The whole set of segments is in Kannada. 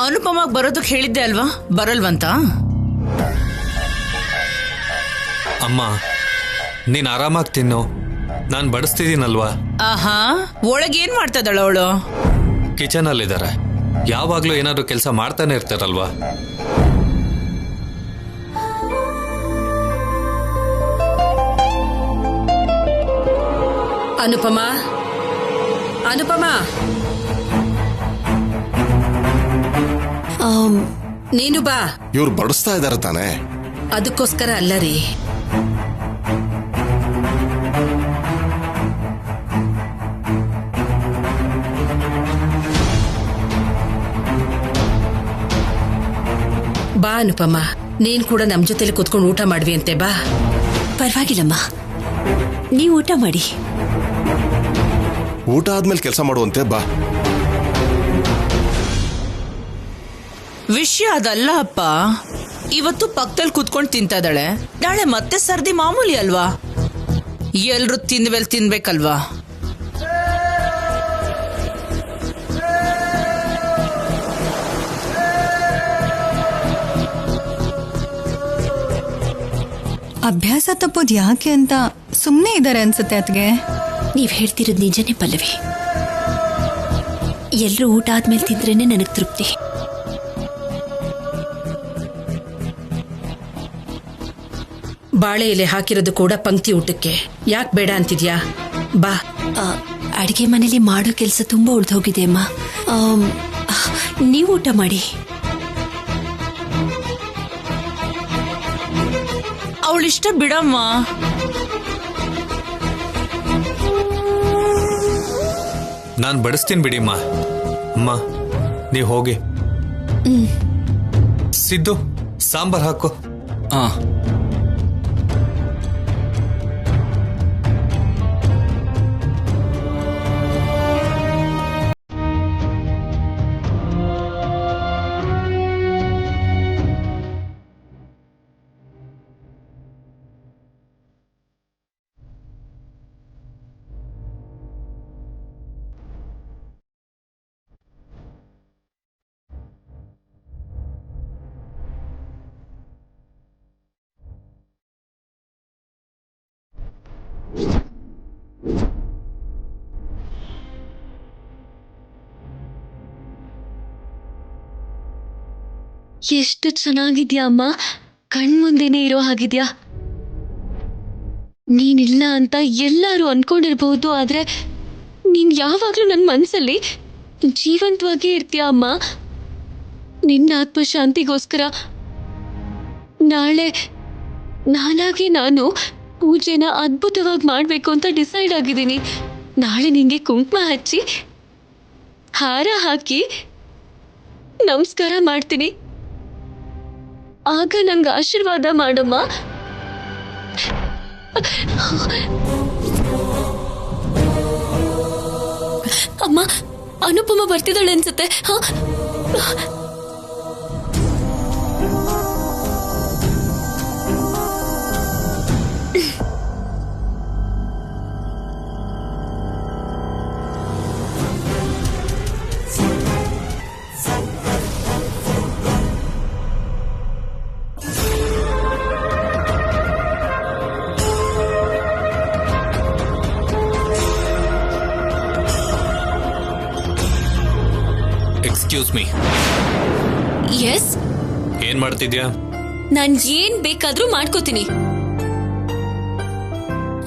ಅನುಪಮಾಗ್ ಬರೋದಕ್ಕೆ ಹೇಳಿದ್ದೆ ಅಲ್ವಾ, ಬರಲ್ವಂತ? ಅಮ್ಮ, ನೀನ್ ಆರಾಮಾಗಿ ತಿನ್ನು, ನಾನು ಬಡಿಸ್ತಿದ್ದೀನಲ್ವಾ. ಆಹಾ, ಒಳಗೆ ಏನ್ ಮಾಡ್ತಾ ಇದ್ದಾಳ ಅವಳು? ಕಿಚನ್ ಅಲ್ಲಿದ್ದಾರೆ, ಯಾವಾಗ್ಲೂ ಏನಾದ್ರು ಕೆಲಸ ಮಾಡ್ತಾನೆ ಇರ್ತಾರಲ್ವಾ. ಅನುಪಮಾ, ಅನುಪಮಾ, ನೀನು ಬಾ. ಇವ್ರು ಬಡಿಸ್ತಾ ಇದಾರೆ ತಾನೆ? ಅದಕ್ಕೋಸ್ಕರ ಅಲ್ಲ ರೀ. ಬಾ ಅನುಪಮಾ, ನೀನ್ ಕೂಡ ನಮ್ ಜೊತೆಲಿ ಕುತ್ಕೊಂಡು ಊಟ ಮಾಡ್ವಿ ಅಂತೆ. ಬಾ. ಪರವಾಗಿಲ್ಲಮ್ಮ, ನೀವು ಊಟ ಮಾಡಿ. ಊಟ ಆದ್ಮೇಲೆ ಕೆಲಸ ಮಾಡುವಂತೆ. ಬಾ. ವಿಷಯ ಅದಲ್ಲ ಅಪ್ಪ, ಇವತ್ತು ಪಕ್ಕದಲ್ಲಿ ಕುತ್ಕೊಂಡು ತಿಂತಾ ಇದ್ದಾಳೆ, ನಾಳೆ ಮತ್ತೆ ಸರ್ದಿ ಮಾಮೂಲಿ ಅಲ್ವಾ? ಎಲ್ರು ತಿಂದ್ಮೇಲೆ ತಿನ್ಬೇಕಲ್ವಾ? ಅಭ್ಯಾಸ ತಪ್ಪೋದು ಯಾಕೆ ಅಂತ ಸುಮ್ಮನೆ ಇದ್ದಾರೆ ಅನ್ಸುತ್ತೆ ಅತ್ಗೆ. ನೀವ್ ಹೇಳ್ತಿರೋದು ನಿಜನೇ ಪಲ್ಲವಿ. ಎಲ್ರೂ ಊಟ ಆದ್ಮೇಲೆ ತಿಂದ್ರೇನೆ ನನಗ್ ತೃಪ್ತಿ. ಬಾಳೆ ಎಲೆ ಹಾಕಿರೋದು ಕೂಡ ಪಂಕ್ತಿ ಊಟಕ್ಕೆ. ಯಾಕೆ ಬೇಡ ಅಂತಿದ್ಯಾ? ಬಾ. ಅಡಿಗೆ ಮನೇಲಿ ಮಾಡೋ ಕೆಲಸ ತುಂಬಾ ಉಳ್ದೋಗಿದೆ ಅಮ್ಮ. ನೀವು ಊಟ ಮಾಡಿ. ಅವಳಿಷ್ಟ ಬಿಡಮ್ಮ. ನಾನು ಬಡಿಸ್ತೀನಿ ಬಿಡಿಮ್ಮ. ಅಮ್ಮ, ನೀವು ಹೋಗಿ. ಸಿದ್ದು, ಸಾಂಬಾರ್ ಹಾಕು. ಎಷ್ಟು ಚೆನ್ನಾಗಿದ್ಯಾ ಅಮ್ಮ, ಕಣ್ಮುಂದೆನೆ ಇರೋ ಹಾಗಿದ್ಯಾ. ನೀನಿಲ್ಲ ಅಂತ ಎಲ್ಲರೂ ಅನ್ಕೊಂಡಿರ್ಬಹುದು, ಆದ್ರೆ ನೀನ್ ಯಾವಾಗ್ಲೂ ನನ್ನ ಮನ್ಸಲ್ಲಿ ಜೀವಂತವಾಗಿ ಇರ್ತೀಯ ಅಮ್ಮ. ನಿನ್ನ ಆತ್ಮಶಾಂತಿಗೋಸ್ಕರ ನಾಳೆಗೆ ನಾನು ಪೂಜೆನ ಅದ್ಭುತವಾಗಿ ಮಾಡ್ಬೇಕು ಅಂತ ಡಿಸೈಡ್ ಆಗಿದ್ದೀನಿ. ನಾಳೆ ನಿಂಗೆ ಕುಂಕುಮ ಹಚ್ಚಿ ಹಾರ ಹಾಕಿ ನಮಸ್ಕಾರ ಮಾಡ್ತೀನಿ. ಆಗ ನಂಗೆ ಆಶೀರ್ವಾದ ಮಾಡಮ್ಮ. ಅಮ್ಮ, ಅನುಪಮ ಬರ್ತಿದ್ದಾಳೆ ಅನ್ಸುತ್ತೆ. Excuse me. ಎಸ್. ಏನ್ ಮಾಡ್ತಿದ್ಯಾ? ನಾನ್ ಏನ್ ಬೇಕಾದ್ರೂ ಮಾಡ್ಕೋತೀನಿ,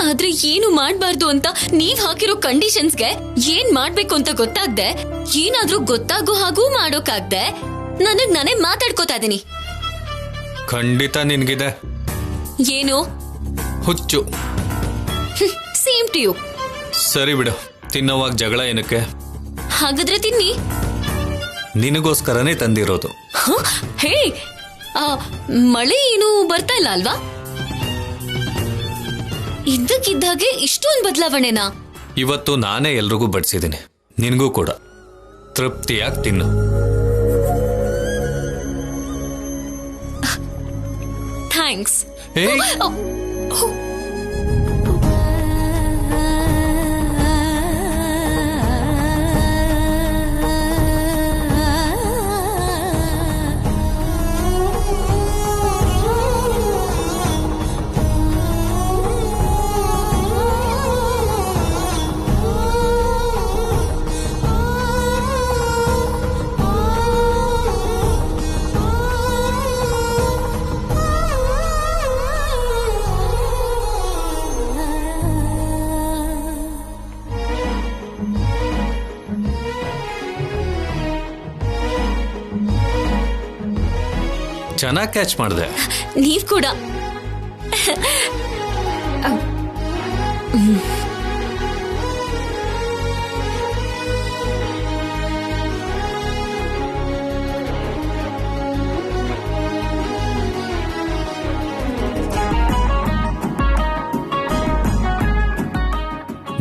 ಆದ್ರೆ ಏನು ಮಾಡ್ಬಾರ್ದು ಅಂತ ನೀವ್ ಹಾಕಿರೋ ಕಂಡೀಷನ್ಸ್ಗೆ ಏನ್ ಮಾಡ್ಬೇಕು ಅಂತ ಗೊತ್ತಾಗ್ದೆ, ಏನಾದ್ರೂ ಗೊತ್ತಾಗೋ ಹಾಗೂ ಮಾಡೋಕಾಗ್ದೆ ನನಗ್ ನಾನೇ ಮಾತಾಡ್ಕೋತಾ ಇದೀನಿ. ಖಂಡಿತ ನಿನ್ಗಿದೆ ಏನು ಹುಚ್ಚು. Same to you. ಸರಿ ಬಿಡು, ತಿನ್ನೋವಾಗ ಜಗಳ ಏನಕ್ಕೆ? ಹಾಗಾದ್ರೆ ತಿನ್ನಿ. ನಿನಗೋಸ್ಕರನೇ ತಂದಿರೋದು. ಹೇ, ಮಳೆ ಏನು ಬರ್ತಾ ಇಲ್ಲ ಅಲ್ವಾ? ಇದ್ದಕ್ಕಿದ್ದಾಗೆ ಇಷ್ಟೊಂದು ಬದಲಾವಣೆನಾ? ಇವತ್ತು ನಾನೇ ಎಲ್ರಿಗೂ ಬಡಿಸಿದ್ದೀನಿ, ನಿನಗೂ ಕೂಡ. ತೃಪ್ತಿಯಾಗಿ ತಿನ್ನು. ಥ್ಯಾಂಕ್ಸ್. ಚೆನ್ನಾಗಿ ಕ್ಯಾಚ್ ಮಾಡಿದೆ. ನೀವ್ ಕೂಡ.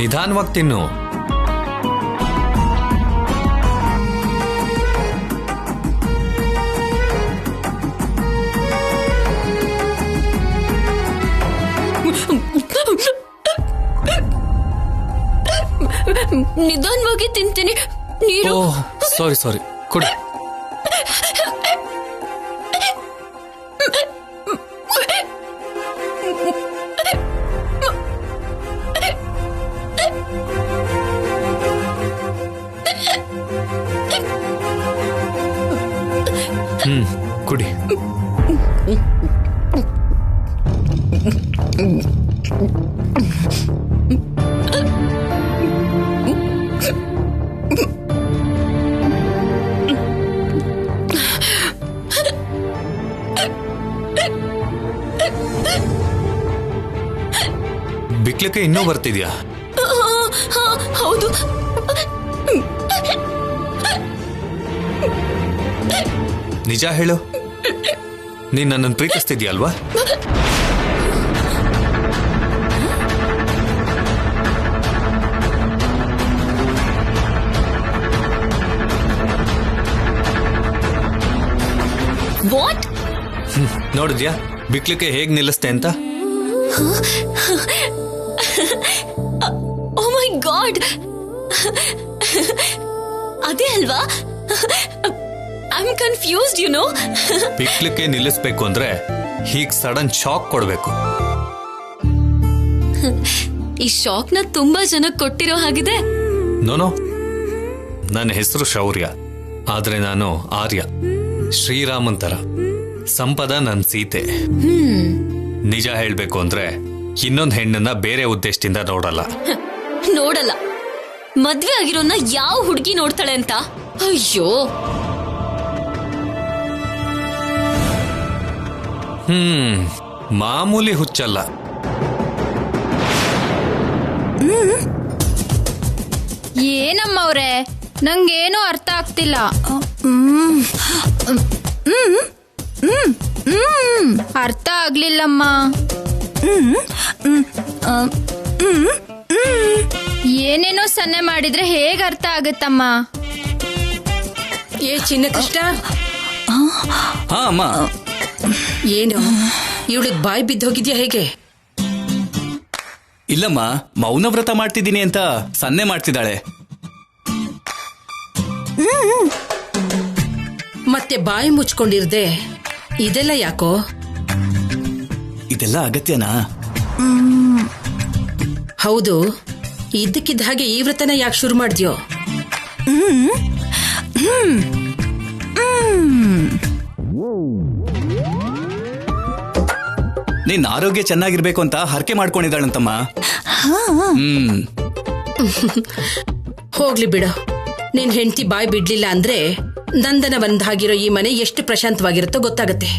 ನಿಧಾನವಾಗಿ ತಿನ್ನು. ನಿಧಾನವಾಗಿ ತಿಂತೀನಿ. ನೀರು. ಓಹ್ ಸಾರಿ ಕೊಡಿ. ಕುಡಿ. ಬಿಕ್ಲಿಕ್ಕೆ ಇನ್ನೂ ಬರ್ತಿದ್ಯಾ? ಹೌದು. ನಿಜ ಹೇಳು, ನೀನ್ ನನ್ನನ್ನು ಪ್ರೀತಿಸ್ತಿದ್ಯಾ ಅಲ್ವಾ? ವಾಟ್? ನೋಡಿದ್ಯಾ ಬಿಕ್ಲಿಕ್ಕೆ ಹೇಗ್ ನಿಲ್ಲಿಸ್ತೆ ಅಂತ? ಓ ಮೈ ಗಾಡ್, ಅದೇ ಅಲ್ವಾ? I am confused, you know. ಬಿಕ್ಲಿಕ್ಕೆ ನಿಲ್ಲಿಸ್ಬೇಕು ಅಂದ್ರೆ ಹೀಗ್ ಸಡನ್ ಶಾಕ್ ಕೊಡ್ಬೇಕು. ಈ ಶಾಕ್ ನ ತುಂಬಾ ಜನ ಕೊಟ್ಟಿರೋ ಹಾಗಿದೆ. ನೋನೋ, ನನ್ನ ಹೆಸರು ಶೌರ್ಯ, ಆದ್ರೆ ನಾನು ಆರ್ಯ, ಶ್ರೀರಾಮನ್ ತರ. ಸಂಪದ ನನ್ ಸೀತೆ. ನಿಜ ಹೇಳ್ಬೇಕು ಅಂದ್ರೆ ಇನ್ನೊಂದ್ ಹೆಣ್ಣನ್ನ ಬೇರೆ ಉದ್ದೇಶದಿಂದ ನೋಡಲ್ಲ. ನೋಡಲ್ಲ? ಮದ್ವೆ ಆಗಿರೋನ್ನ ಯಾವ ಹುಡುಗಿ ನೋಡ್ತಾಳೆ ಅಂತ? ಅಯ್ಯೋ. ಮಾಮೂಲಿ ಹುಚ್ಚಲ್ಲ. ಏನಮ್ಮ ಅವ್ರೆ, ನಂಗೇನು ಅರ್ಥ ಆಗ್ತಿಲ್ಲ. ಅರ್ಥ ಆಗ್ಲಿಲ್ಲಮ್ಮ. ಏನೇನೋ ಸನ್ನೆ ಮಾಡಿದ್ರೆ ಹೇಗ ಅರ್ಥ ಆಗುತ್ತಮ್ಮ? ಏ ಚಿನ್ನ ಕೃಷ್ಣ, ಹಾ ಅಮ್ಮ. ಏನು ಇವಳಿಗೆ ಬಾಯಿ ಬಿದ್ದೋಗಿದ್ಯಾ ಹೇಗೆ? ಇಲ್ಲಮ್ಮ, ಮೌನವ್ರತ ಮಾಡ್ತಿದ್ದೀನಿ ಅಂತ ಸನ್ನೆ ಮಾಡ್ತಿದ್ದಾಳೆ. ಮತ್ತೆ ಬಾಯಿ ಮುಚ್ಕೊಂಡಿರ್ದೆ ಇದೆಲ್ಲ ಯಾಕೋ? ಇದೆಲ್ಲ ಅಗತ್ಯನಾ? ಹೌದು, ಇದ್ದಕ್ಕಿದ್ದ ಹಾಗೆ ಈ ವ್ರತನ ಯಾಕೆ ಶುರು ಮಾಡಿದ್ಯೋ? ನಿನ್ ಆರೋಗ್ಯ ಚೆನ್ನಾಗಿರ್ಬೇಕು ಅಂತ ಹರಕೆ ಮಾಡ್ಕೊಂಡಿದ್ದಾಳಂತಮ್ಮ. ಹೋಗ್ಲಿ ಬಿಡು. ನಿನ್ ಹೆಂಡತಿ ಬಾಯಿ ಬಿಡ್ಲಿಲ್ಲ ಅಂದ್ರೆ ನಂದನ ಬಂದಾಗಿರೋ ಈ ಮನೆ ಎಷ್ಟು ಪ್ರಶಾಂತವಾಗಿರುತ್ತೋ ಗೊತ್ತಾಗತ್ತೆ.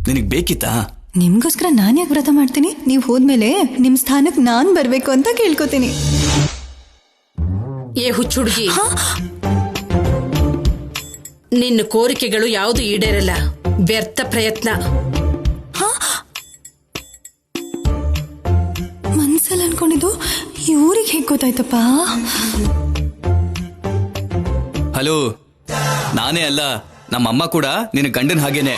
ನಿನಗ್ ಬೇಕಿತ್ತಾ? ನಿಮ್ಗೋಸ್ಕರ ನಾನ್ ಯಾಕೆ ವ್ರತ ಮಾಡ್ತೀನಿ? ನೀವ್ ಹೋದ್ಮೇಲೆ ನಿಮ್ ಸ್ಥಾನಕ್ ನಾನ್ ಬರ್ಬೇಕು ಅಂತ ಕೇಳ್ಕೊತೀನಿ. ಏ ಹುಚ್ಚುಡುಗಿ, ನಿನ್ನ ಕೋರಿಕೆಗಳು ಯಾವುದು ಈಡೇರಲ್ಲ. ವ್ಯರ್ಥ ಪ್ರಯತ್ನ. ಮನ್ಸಲ್ಲಿ ಅನ್ಕೊಂಡಿದ್ದು ಇವ್ರಿಗೆ ಹೇಗ್ ಗೊತ್ತಾಯ್ತಪ್ಪ? ಹಲೋ, ನಾನೇ ಅಲ್ಲ, ನಮ್ಮಮ್ಮ ಕೂಡ ನಿನ್ನ ಗಂಡನ ಹಾಗೇನೆ.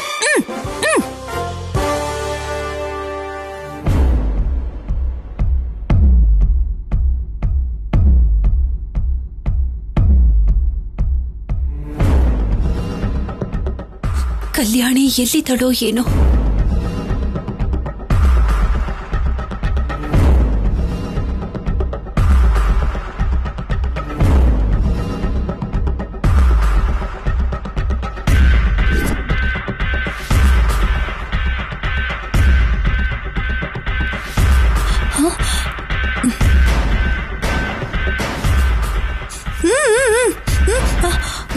ಕಲ್ಯಾಣಿ ಎಲ್ಲಿದ್ದಳೋ ಏನೋ.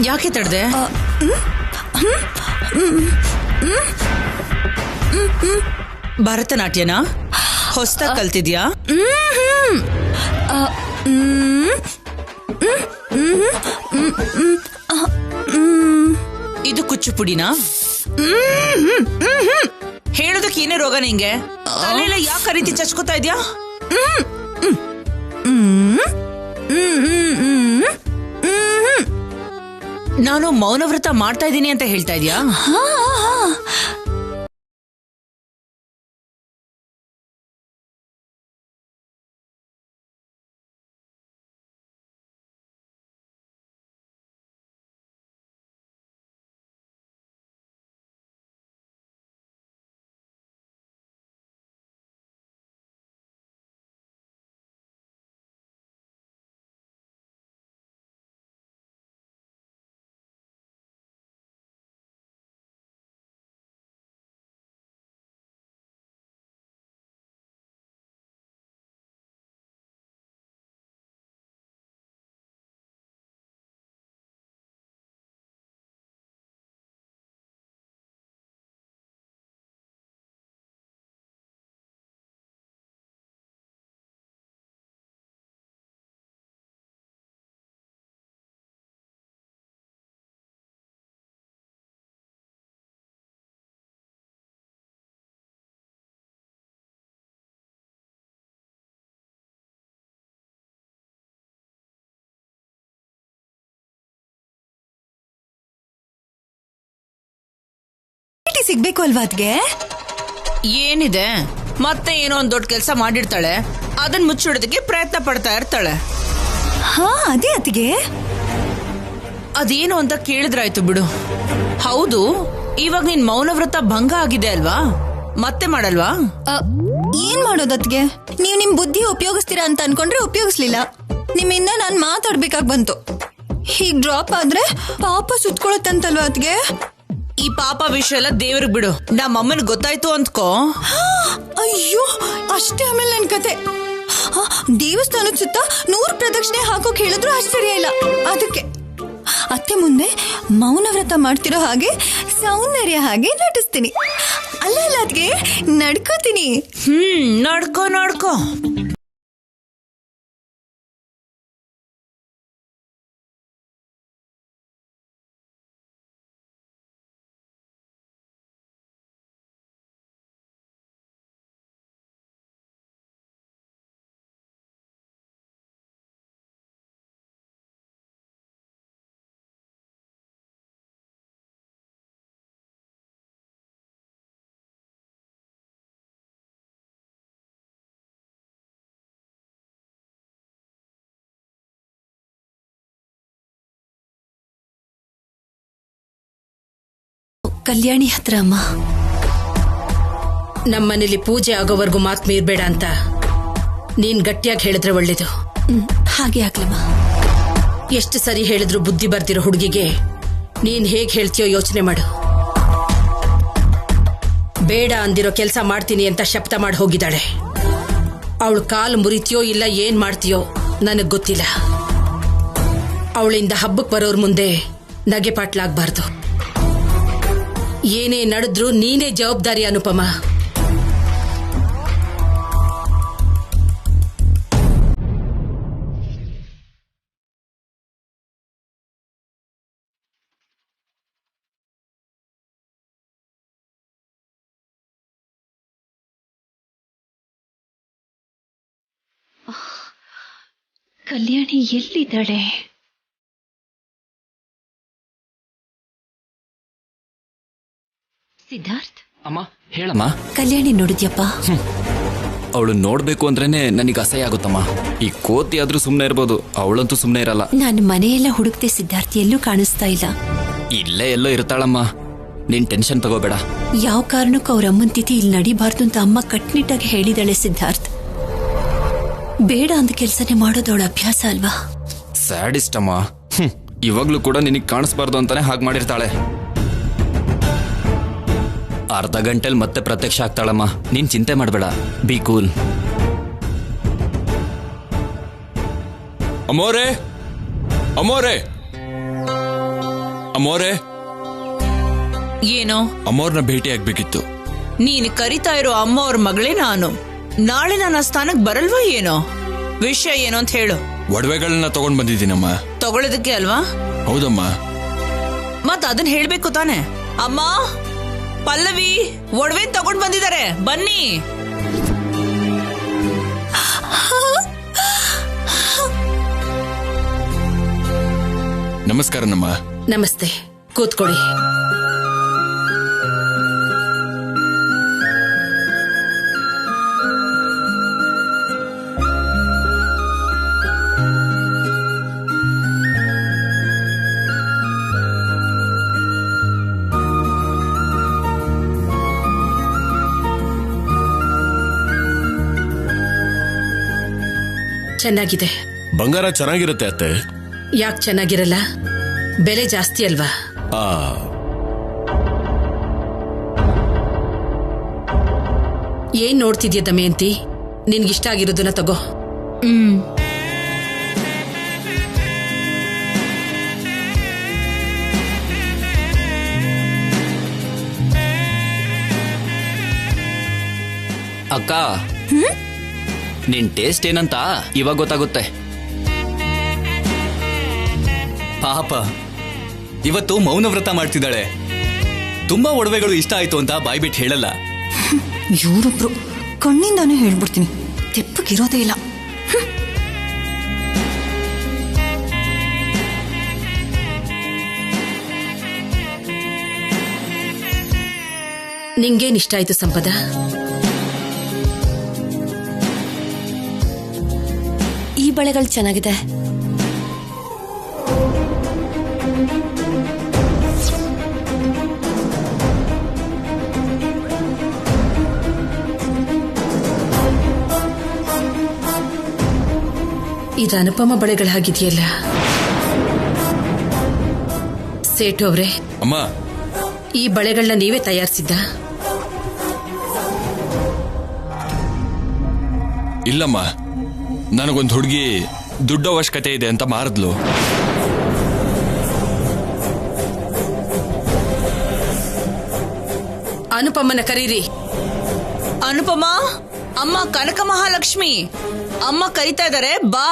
ಯಾಕೆ ತಡ್ದೆ? ಭರತನಾಟ್ಯನಾ ಹೊಸ್ದಾಗ್ ಕಲ್ತಿದ್ಯಾ? ಇದು ಕುಚ್ಚುಪುಡಿನಾ? ಹೇಳೋದಕ್ಕೆ ಏನೇ ರೋಗ ನಿಂಗೆ? ತಲೆಲ್ಲ ಯಾಕೆ ಆ ರೀತಿ ಚಚ್ಕೋತಾ ಇದ್ಯಾ? ನಾನು ಮೌನವ್ರತ ಮಾಡ್ತಾ ಇದ್ದೀನಿ ಅಂತ ಹೇಳ್ತಾ ಇದ್ಯಾ? ಸಿಗ್ಬೇಕು ಅಲ್ವಾ ಅದ್ಗೆ? ಏನಿದೆ, ಮತ್ತೆ ಏನೋ ಒಂದ್ ದೊಡ್ಡ ಕೆಲಸ ಮಾಡಿರ್ತಾಳೆ, ಅದನ್ನ ಮುಚ್ಚಿಡೋದಕ್ಕೆ ಪ್ರಯತ್ನ ಪಡ್ತಾ ಇರ್ತಾಳೆ. ಹಾ ಅದೇ ಅದ್ಗೆ. ಅದೇನು ಅಂತ ಕೇಳಿದ್ರಾಯ್ತು ಬಿಡು. ಹೌದು, ಇವಾಗ ನಿನ್ ಮೌನವ್ರತ ಭಂಗ ಆಗಿದೆ ಅಲ್ವಾ? ಮತ್ತೆ ಮಾಡಲ್ವಾ? ಏನ್ ಮಾಡೋದತ್ಗೆ? ನೀವ್ ನಿಮ್ ಬುದ್ಧಿ ಉಪಯೋಗಿಸ್ತೀರಾ ಅಂತ ಅನ್ಕೊಂಡ್ರೆ ಉಪಯೋಗಿಸ್ಲಿಲ್ಲ. ನಿಮ್ಮಿಂದ ನಾನ್ ಮಾತಾಡ್ಬೇಕಾಗ್ ಬಂತು. ಹೀಗ್ ಡ್ರಾಪ್ ಆದ್ರೆ ಪಾಪ ಸುತ್ಕೊಳತ್ತಂತಲ್ವಾ ಅದ್ಗೆ? ಈ ಪಾಪ ವಿಷಯ ಎಲ್ಲ ದೇವ್ರಿಗೆ ಬಿಡು. ನಮ್ಮ ಅಮ್ಮನ್ ಗೊತ್ತಾಯ್ತು ಅಂದ್ಕೋ. ಅಯ್ಯೋ, ಅಷ್ಟೇ ಆಮೇಲೆ ನನ್ ಕತೆ. ದೇವಸ್ಥಾನದ ಸುತ್ತ 100 ಪ್ರದಕ್ಷಿಣೆ ಹಾಕೋಕ್ ಹೇಳಿದ್ರು ಆಶ್ಚರ್ಯ ಇಲ್ಲ. ಅದಕ್ಕೆ ಅತ್ತೆ ಮುಂದೆ ಮೌನವ್ರತ ಮಾಡ್ತಿರೋ ಹಾಗೆ ಸೌಂದರ್ಯ ಹಾಗೆ ನಟಿಸ್ತೀನಿ. ಅಲ್ಲ ಅದ್ಗೆ ನಡ್ಕೋತೀನಿ. ನಡ್ಕೋ ನಡ್ಕೋ. ಕಲ್ಯಾಣಿ ಹತ್ರ ಅಮ್ಮ. ನಮ್ಮನೇಲಿ ಪೂಜೆ ಆಗೋವರೆಗೂ ಮಾತು ಮೀರ್ಬೇಡ ಅಂತ ನೀನ್ ಗಟ್ಟಿಯಾಗಿ ಹೇಳಿದ್ರೆ ಒಳ್ಳೇದು. ಹಾಗೆ ಆಗ್ಲಮ್ಮ. ಎಷ್ಟು ಸರಿ ಹೇಳಿದ್ರು ಬುದ್ಧಿ ಬರ್ದಿರೋ ಹುಡುಗಿಗೆ ನೀನ್ ಹೇಗ್ ಹೇಳ್ತೀಯೋ ಯೋಚನೆ ಮಾಡು. ಬೇಡ ಅಂದಿರೋ ಕೆಲಸ ಮಾಡ್ತೀನಿ ಅಂತ ಶಬ್ದ ಮಾಡಿ ಹೋಗಿದ್ದಾಳೆ. ಅವಳು ಕಾಲು ಮುರಿತೀಯೋ ಇಲ್ಲ ಏನ್ ಮಾಡ್ತೀಯೋ ನನಗ್ ಗೊತ್ತಿಲ್ಲ. ಅವಳಿಂದ ಹಬ್ಬಕ್ಕೆ ಬರೋರ್ ಮುಂದೆ ನಗೆ ಪಾಟ್ಲಾಗ್ಬಾರ್ದು. ಏನೇ ನಡೆದ್ರು ನೀನೇ ಜವಾಬ್ದಾರಿ ಅನುಪಮ. ಕಲ್ಯಾಣಿ ಎಲ್ಲಿದ್ದಾಳೆ? ಸಿದ್ಧಾರ್ಥ್, ಅಮ್ಮ ಹೇಳಮ್ಮ. ಕಲ್ಯಾಣಿ ನೋಡಿದ್ಯಪ್ಪ? ಅವಳು ನೋಡ್ಬೇಕು ಅಂದ್ರೇನೆ ನನಗೆ ಅಸಹ್ಯ ಆಗುತ್ತಮ್ಮ. ಈ ಕೋತಿ ಆದ್ರೂ ಸುಮ್ನೆ ಇರ್ಬೋದು, ಅವಳಂತೂ ಸುಮ್ನೆ ಇರಲ್ಲ. ನಾನು ಮನೆಯೆಲ್ಲ ಹುಡುಕ್ತೆ ಸಿದ್ಧಾರ್ಥ್, ಎಲ್ಲೂ ಕಾಣಿಸ್ತಾ ಇಲ್ಲ. ಇಲ್ಲೇ ಎಲ್ಲೋ ಇರ್ತಾಳಮ್ಮ, ನೀನ್ ಟೆನ್ಷನ್ ತಗೋಬೇಡ. ಯಾವ ಕಾರಣಕ್ಕೂ ಅವ್ರ ಅಮ್ಮನ ತಿಥಿ ಇಲ್ಲಿ ನಡಿಬಾರ್ದು ಅಂತ ಅಮ್ಮ ಕಟ್ನಿಟ್ಟಾಗಿ ಹೇಳಿದಾಳೆ ಸಿದ್ಧಾರ್ಥ್. ಬೇಡ ಅಂದ ಕೆಲಸನೇ ಮಾಡೋದು ಅವಳ ಅಭ್ಯಾಸ ಅಲ್ವಾ? ಸ್ಯಾಡಿಸ್ಟ್ ಅಮ್ಮ. ಇವಾಗ್ಲೂ ಕೂಡ ನಿನಗೆ ಕಾಣಿಸ್ಬಾರ್ದು ಅಂತಾನೆ ಹಾಗೆ ಮಾಡಿರ್ತಾಳೆ. ಅರ್ಧ ಗಂಟೆಲ್ ಮತ್ತೆ ಪ್ರತ್ಯಕ್ಷ ಆಗ್ತಾಳಮ್ಮ, ನೀನ್ ಚಿಂತೆ ಮಾಡಬೇಡ. B cool. ಅಮೋರೆ, ಅಮೋರೆ, ಅಮೋರೆ, ಏನೋ ಅಮ್ಮವ್ರನ್ನ ಭೇಟಿ ಆಗ್ಬೇಕಿತ್ತು. ನೀನು ಕರಿತಾ ಇರೋ ಅಮ್ಮ ಅವ್ರ ಮಗಳೇ ನಾನು. ನಾಳೆ ನನ್ನ ಸ್ಥಾನಕ್ಕೆ ಬರಲ್ವಾ ಏನೋ? ವಿಷಯ ಏನು ಅಂತ ಹೇಳು. ಒಡವೆಗಳನ್ನ ತಗೊಂಡ್ ಬಂದಿದ್ದೀನಮ್ಮ. ತಗೊಳ್ಳೋದಕ್ಕೆ ಅಲ್ವಾ? ಹೌದಮ್ಮ. ಮತ್ ಅದನ್ನ ಹೇಳ್ಬೇಕು ತಾನೆ. ಅಮ್ಮ, ಪಲ್ಲವಿ ಒಡವೆ ತಗೊಂಡ್ ಬಂದಿದ್ದಾರೆ, ಬನ್ನಿ. ನಮಸ್ಕಾರನಮ್ಮ. ನಮಸ್ತೆ, ಕೂತ್ಕೊಳ್ಳಿ. ಚೆನ್ನಾಗಿದೆ. ಬಂಗಾರ ಚೆನ್ನಾಗಿರುತ್ತೆ ಅತ್ತೆ. ಯಾಕೆ ಚೆನ್ನಾಗಿರಲ್ಲ? ಬೆಲೆ ಜಾಸ್ತಿ ಅಲ್ವಾ? ಏನ್ ನೋಡ್ತಿದ್ಯಾ ದಮಯಂತಿ? ನಿನ್ಗಿಷ್ಟ ಆಗಿರೋದನ್ನ ತಗೋ. ಅಕ್ಕ, ನಿನ್ ಟೇಸ್ಟ್ ಏನಂತ ಇವಾಗ ಗೊತ್ತಾಗುತ್ತೆ. ಪಾಪ ಇವತ್ತು ಮೌನ ವ್ರತ ಮಾಡ್ತಿದ್ದಾಳೆ. ತುಂಬಾ ಒಡವೆಗಳು ಇಷ್ಟ ಆಯ್ತು ಅಂತ ಬಾಯ್ಬಿಟ್ಟು ಹೇಳಲ್ಲ. ಇವರೊಬ್ರು ಕಣ್ಣಿಂದಾನೇ ಹೇಳ್ಬಿಡ್ತೀನಿ, ತೆಪ್ಪಗಿರೋದೇ ಇಲ್ಲ. ನಿಂಗೇನ್ ಇಷ್ಟ ಆಯ್ತು ಸಂಪದ? ಈ ಬಳೆಗಳು ಚೆನ್ನಾಗಿದೆ. ಇದು ಅನುಪಮ ಬಳೆಗಳ ಹಾಗಿದೆಯಲ್ಲ. ಸೇಠು ಅವ್ರೆ, ಅಮ್ಮ, ಈ ಬಳೆಗಳನ್ನ ನೀವೇ ತಯಾರಿಸಿದ್ದ? ಇಲ್ಲಮ್ಮ, ನನಗೊಂದು ಹುಡುಗಿ ದುಡ್ಡು ಅವಶ್ಯಕತೆ ಇದೆ ಅಂತ ಮಾರಿದ್ಲು. ಅನುಪಮ್ಮನ ಕರೀರಿ. ಅನುಪಮ, ಅಮ್ಮ ಕನಕ ಮಹಾಲಕ್ಷ್ಮಿ, ಅಮ್ಮ ಕರಿತಾ ಇದ್ದಾರೆ, ಬಾ.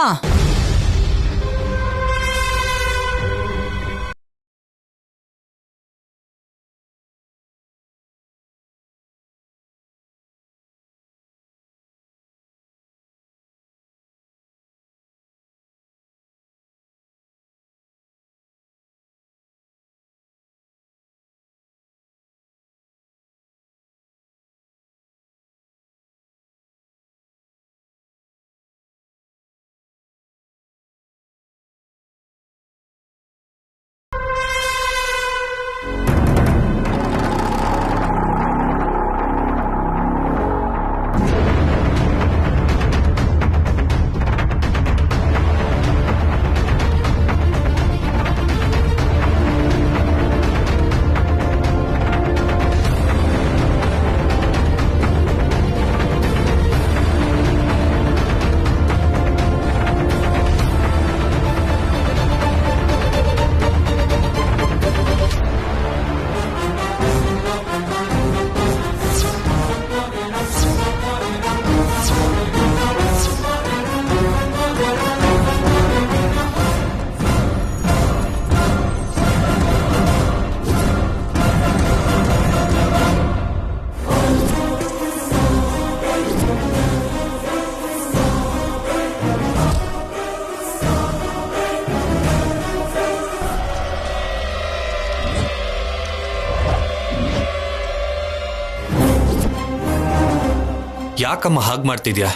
ಯಾಕಮ್ಮ ಹಾಗೆ ಮಾಡ್ತಿದ್ಯಾ?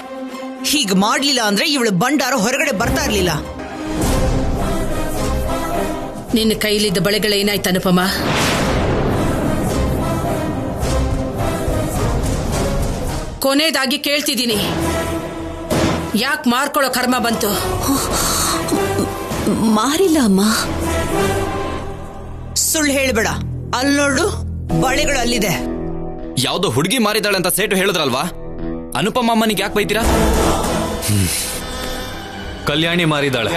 ಹೀಗ್ ಮಾಡ್ಲಿಲ್ಲ ಅಂದ್ರೆ ಇವಳು ಬಂಡಾರ ಹೊರಗಡೆ ಬರ್ತಾ ಇರ್ಲಿಲ್ಲ. ನಿನ್ನ ಕೈಲಿದ್ದ ಬಳೆಗಳೇನಾಯ್ತು ಅನುಪಮ? ಕೊನೆಯದಾಗಿ ಕೇಳ್ತಿದ್ದೀನಿ, ಯಾಕೆ ಮಾರ್ಕೊಳ್ಳೋ ಕರ್ಮ ಬಂತು? ಮಾರಿಲ್ಲ ಅಮ್ಮ. ಸುಳ್ಳು ಹೇಳ್ಬೇಡ. ಅಲ್ಲಿ ನೋಡು, ಬಳೆಗಳು ಅಲ್ಲಿದೆ. ಯಾವ್ದೋ ಹುಡುಗಿ ಮಾರಿದಾಳೆ ಅಂತ ಸೇಟು ಹೇಳಿದ್ರಲ್ವಾ? ಅನುಪಮ ಅಮ್ಮನಿಗೆ ಯಾಕೆ ಬೈತೀರಾ? ಕಲ್ಯಾಣಿ ಮಾರಿದಾಳೆ.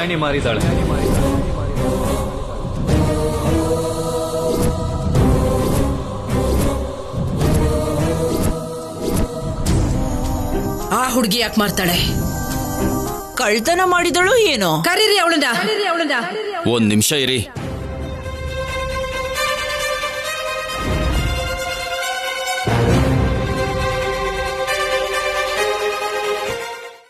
ಹುಡುಗಿ ಯಾಕೆ ಮಾಡ್ತಾಳೆ? ಕಳ್ತನ ಮಾಡಿದಳು ಏನೋ? ಕರೀರಿ ಅವಳನ್ನ. ಒಂದ್ ನಿಮಿಷ ಇರಿ.